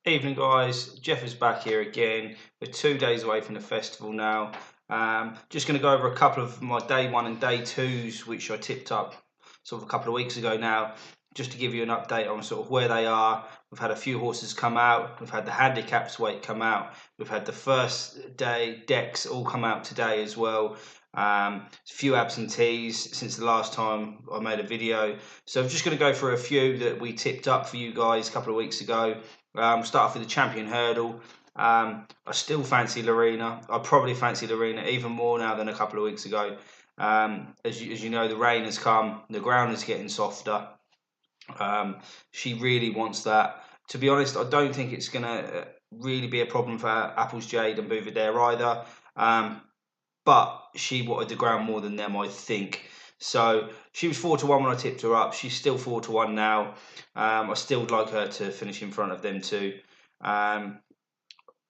Evening, guys. Jeff is back here again. We're 2 days away from the festival now. Just going to go over a couple of my day one and day twos, which I tipped up sort of a couple of weeks ago now, just to give you an update on sort of where they are. We've had a few horses come out. We've had the handicaps weight come out. We've had the first day decks all come out today as well. A few absentees since the last time I made a video. So I'm just going to go through a few that we tipped up for you guys a couple of weeks ago. Start off with the champion hurdle. I still fancy Lorena. I probably fancy Lorena even more now than a couple of weeks ago. As you know, the rain has come, the ground is getting softer. She really wants that. To be honest, I don't think it's going to really be a problem for Apple's Jade and Bouvidere either. But she wanted the ground more than them, I think. So she was 4-1 when I tipped her up. She's still 4-1 now. I still would like her to finish in front of them too.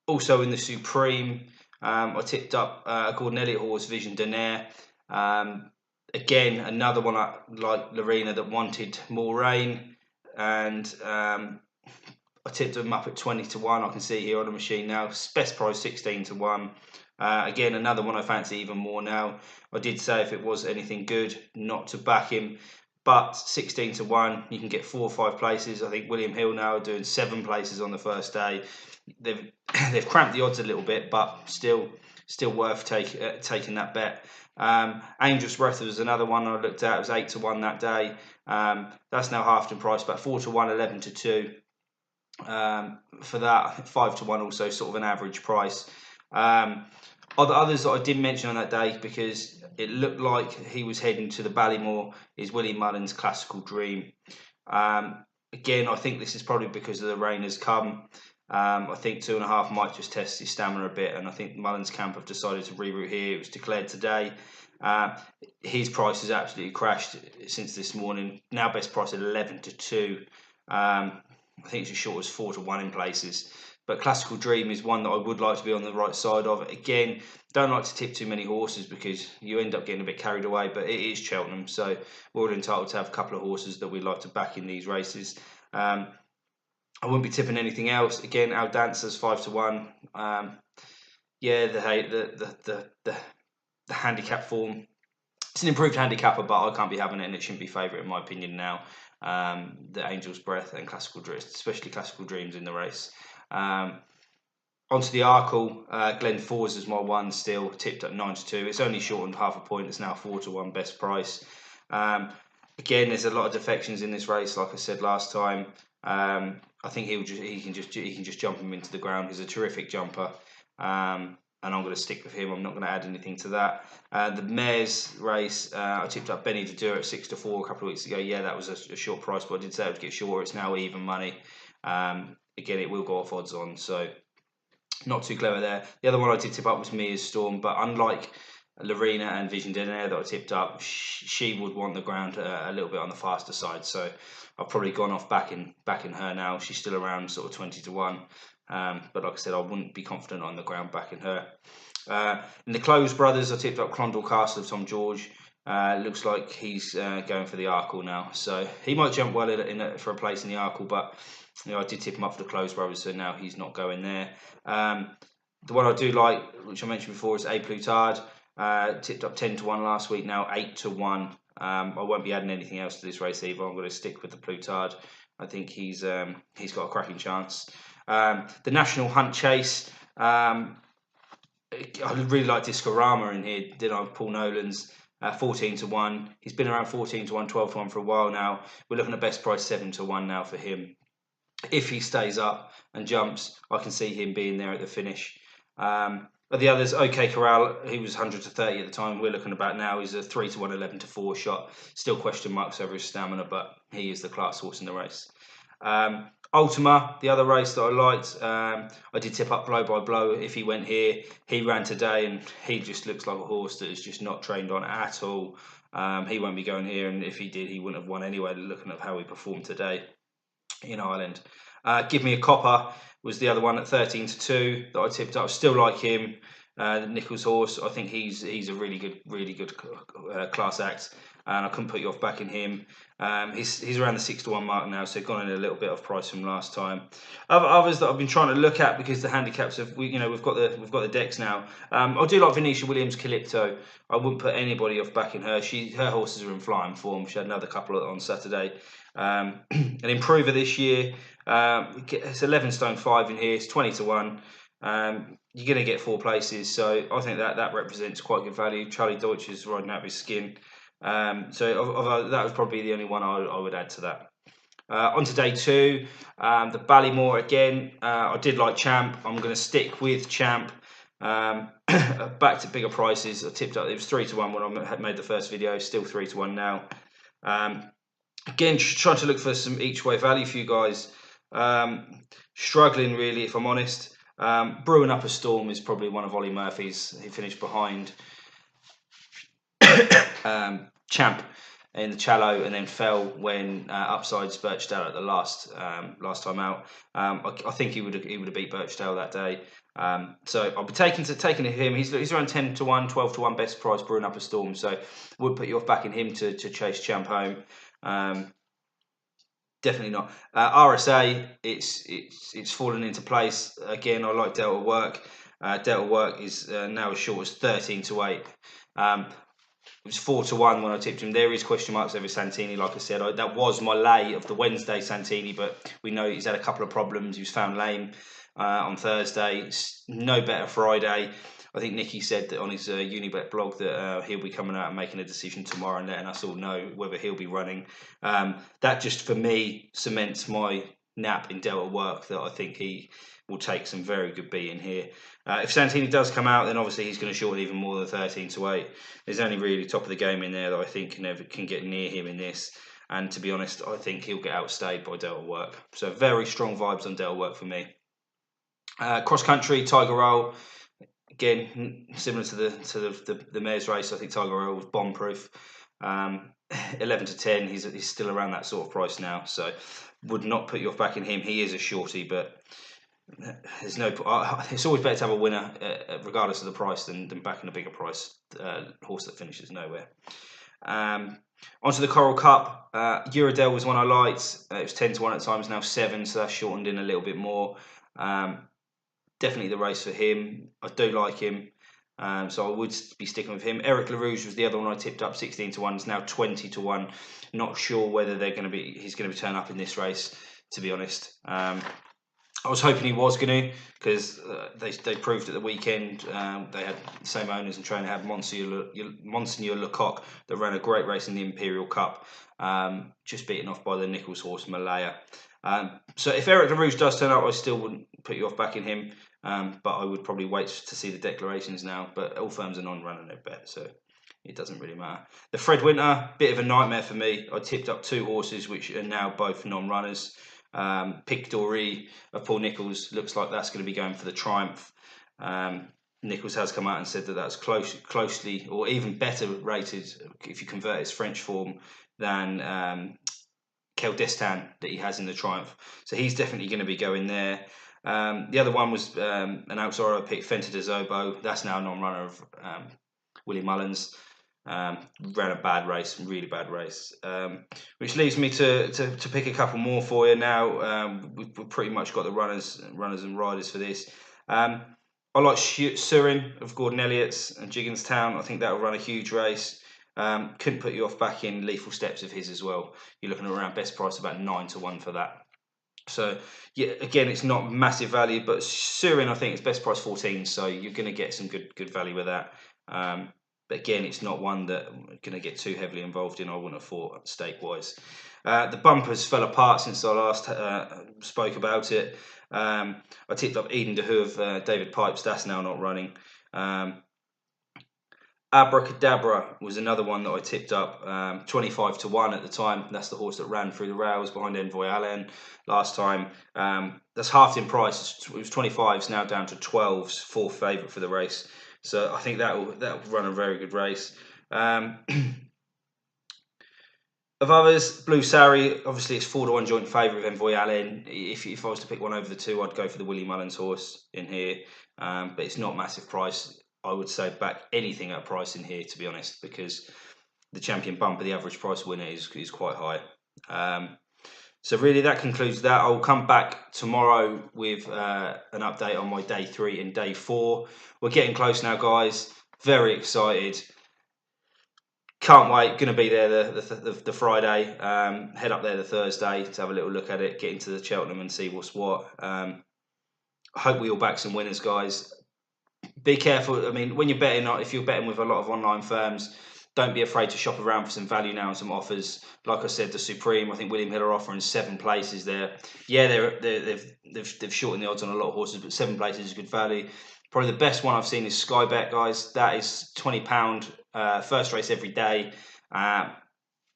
Also in the Supreme, I tipped up a Gordon Elliott horse, Vision Donaire. Again, another one like Lorena that wanted more rain, and I tipped them up at 20-1. I can see here on the machine now. Best price 16-1. Again, another one I fancy even more now. I did say if it was anything good, not to back him, but 16-1, you can get 4 or 5 places. I think William Hill now are doing 7 places on the first day. They've cramped the odds a little bit, but still worth taking that bet. Angel's Breath was another one I looked at. It was 8-1 that day. That's now halved in price, about 4-1, 11-2. For that, I think 5-1 also sort of an average price. Others that I didn't mention on that day because it looked like he was heading to the Ballymore is Willie Mullins' Classical Dream. Again, I think this is probably because of the rain has come. I think 2.5 might just test his stamina a bit, and I think Mullins' camp have decided to reroute here. It was declared today. His price has absolutely crashed since this morning. Now best price at 11-2. I think it's as short as 4-1 in places. But Classical Dream is one that I would like to be on the right side of. Again, don't like to tip too many horses because you end up getting a bit carried away, but it is Cheltenham, so we're all entitled to have a couple of horses that we like to back in these races. I wouldn't be tipping anything else. Again, Al Dancer's 5-1. Yeah, the handicap form. It's an improved handicapper, but I can't be having it, and it shouldn't be favourite in my opinion now. The Angel's Breath and Classical Dreams, especially Classical Dreams in the race. Onto the Arkle, Glen Fours is my one still, tipped at 9-2. It's only shortened half a point. It's now 4-1 best price. Again, there's a lot of defections in this race, like I said last time. I think he can just jump him into the ground. He's a terrific jumper, and I'm going to stick with him. I'm not going to add anything to that. The Mares race, I tipped up Benny to do it at 6-4 a couple of weeks ago. Yeah, that was a short price, but I did say it would get shorter. It's now even money. Again, it will go off odds on, so not too clever there. The other one I did tip up was Mia's Storm, but unlike Lorena and Vision Donaire that I tipped up, she would want the ground a little bit on the faster side, so I've probably gone off backing her now. She's still around sort of 20-1, but like I said, I wouldn't be confident on the ground backing her. In the Close Brothers, I tipped up Clondall Castle of Tom George. Looks like he's going for the Arkle now, so he might jump well for a place in the Arkle, but you know, I did tip him up for the Close Brothers, so now he's not going there. The one I do like, which I mentioned before, is A Plutard. Tipped up 10-1 last week, now 8-1. I won't be adding anything else to this race either. I'm going to stick with the Plutard. I think he's got a cracking chance. The National Hunt Chase. I really like Discorama in here. Did I? Paul Nolan's 14-1. He's been around 14-1, 12-1 for a while now. We're looking at best price 7-1 now for him. If he stays up and jumps, I can see him being there at the finish. But the others, OK Corral, he was 100-30 at the time. We're looking about now. He's a 3-1, 11-4 shot. Still question marks over his stamina, but he is the class horse in the race. Ultima, the other race that I liked, I did tip up Blow by Blow. If he went here, he ran today, and he just looks like a horse that is just not trained on at all. He won't be going here, and if he did, he wouldn't have won anyway, looking at how he performed today in Ireland. Give Me a Copper was the other one at 13-2 that I tipped up. Still like him. Nichols horse. I think he's a really good class act. and I couldn't put you off backing him. He's around the 6-1 mark now, so gone in a little bit off price from last time. Others that I've been trying to look at because the handicaps have we've got the decks now. I do like Venetia Williams Calypto. I wouldn't put anybody off backing her. Her horses are in flying form. She had another couple on Saturday. An improver this year. It's 11 stone 5 in here. It's 20-1. You're going to get 4 places, so I think that represents quite good value. Charlie Deutsch is riding out of his skin. That was probably the only one I would add to that. On to day 2, the Ballymore again. I did like Champ. I'm going to stick with Champ. Back to bigger prices. I tipped up. It was 3-1 when I made the first video. Still 3-1 now. Again, trying to look for some each way value for you guys. Struggling really, if I'm honest. Brewing Up a Storm is probably one of Ollie Murphy's. He finished behind Champ in the Challow and then fell when Upsides Birchdale at the last time out. I think he would have beat Birchdale that day. So I'll be taking him. He's around 10-1, 12-1 best price. Brewing Up a Storm. So would put you off backing him to chase Champ home. Definitely not. RSA, it's fallen into place again. I like Delta Work. Delta Work is now as short as 13-8. It was 4-1 when I tipped him. There is question marks over Santini. Like I said, that was my lay of the Wednesday Santini, but we know he's had a couple of problems. He was found lame on Thursday. No better Friday. I think Nicky said that on his Unibet blog that he'll be coming out and making a decision tomorrow and letting us all know whether he'll be running. That just, for me, cements my nap in Delta Work that I think he will take some very good beating here. If Santini does come out, then obviously he's going to shorten even more than 13-8. There's only really top of the game in there that I think can get near him in this. And to be honest, I think he'll get outstayed by Delta Work. So very strong vibes on Delta Work for me. Cross country, Tiger Roll. Again, similar to the mares race, I think Tiger Roll was bomb proof. 11-10, he's still around that sort of price now, so would not put you off backing him. He is a shorty, but there's no. It's always better to have a winner, regardless of the price, than backing a bigger price horse that finishes nowhere. Onto the Coral Cup. Uradel was one I liked. It was 10-1 at times, now 7, so that's shortened in a little bit more. Definitely the race for him. I do like him, so I would be sticking with him. Eric LaRouge was the other one I tipped up 16-1. It's now 20-1. Not sure whether he's going to turn up in this race, to be honest. I was hoping he was going to, because they proved at the weekend. They had the same owners and trainer, had Monseigneur Lecoq, that ran a great race in the Imperial Cup, just beaten off by the Nichols horse Malaya. So if Eric LaRouge does turn up, I still wouldn't put you off backing him, but I would probably wait to see the declarations now. But all firms are non-running their bet, so it doesn't really matter. The Fred Winter, bit of a nightmare for me. I tipped up 2 horses which are now both non-runners. Pic D'Orhy of Paul Nicholls looks like that's going to be going for the Triumph. Nicholls has come out and said that that's closely or even better rated if you convert his French form than Kel Destin that he has in the Triumph. So he's definitely going to be going there. The other one was an outsider I picked, Fenta de Zobo. That's now a non-runner of Willie Mullins. Ran a bad race, really bad race, which leaves me to pick a couple more for you now. We've pretty much got the runners and riders for this. I like Surin of Gordon Elliott's and Gigginstown. I think that will run a huge race. Couldn't put you off back in Lethal Steps of his as well. You're looking at around best price about 9-1 for that. So yeah, again, it's not massive value, but Surin I think is best price 14, so you're going to get some good value with that. But again, it's not one that I'm going to get too heavily involved in. I wouldn't have thought stake-wise. The bumpers fell apart since I last spoke about it. I tipped up Eden DeHoo of David Pipes. That's now not running. Abracadabra was another one that I tipped up 25-1 at the time. That's the horse that ran through the rails behind Envoy Allen last time. That's halved in price. It was 25s, now down to 12s, 4th favourite for the race. So I think that will run a very good race. Of others, Blue Sari, obviously it's 4-1 joint favourite of Envoy Allen. If I was to pick one over the 2, I'd go for the Willie Mullins horse in here. But it's not massive price. I would say back anything at a price in here, to be honest, because the champion bumper, the average price winner is quite high. So really that concludes that. I'll come back tomorrow with an update on my day 3 and day 4. We're getting close now, guys. Very excited. Can't wait. Going to be there the Friday. Head up there the Thursday to have a little look at it. Get into the Cheltenham and see what's what. I hope we all back some winners, guys. Be careful. I mean, when you're betting, if you're betting with a lot of online firms, don't be afraid to shop around for some value now and some offers. Like I said, the Supreme, I think William Hill are offering 7 places there. Yeah, they've shortened the odds on a lot of horses, but 7 places is good value. Probably the best one I've seen is Sky Bet, guys. That is £20 first race every day.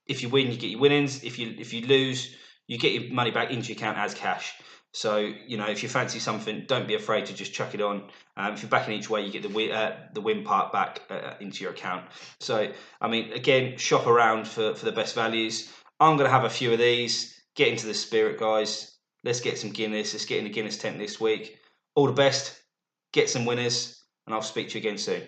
If you win, you get your winnings. If you lose, you get your money back into your account as cash. So, you know, if you fancy something, don't be afraid to just chuck it on. If you're backing each way, you get the win part back into your account. So, I mean, again, shop around for the best values. I'm going to have a few of these. Get into the spirit, guys. Let's get some Guinness. Let's get in the Guinness tent this week. All the best. Get some winners. And I'll speak to you again soon.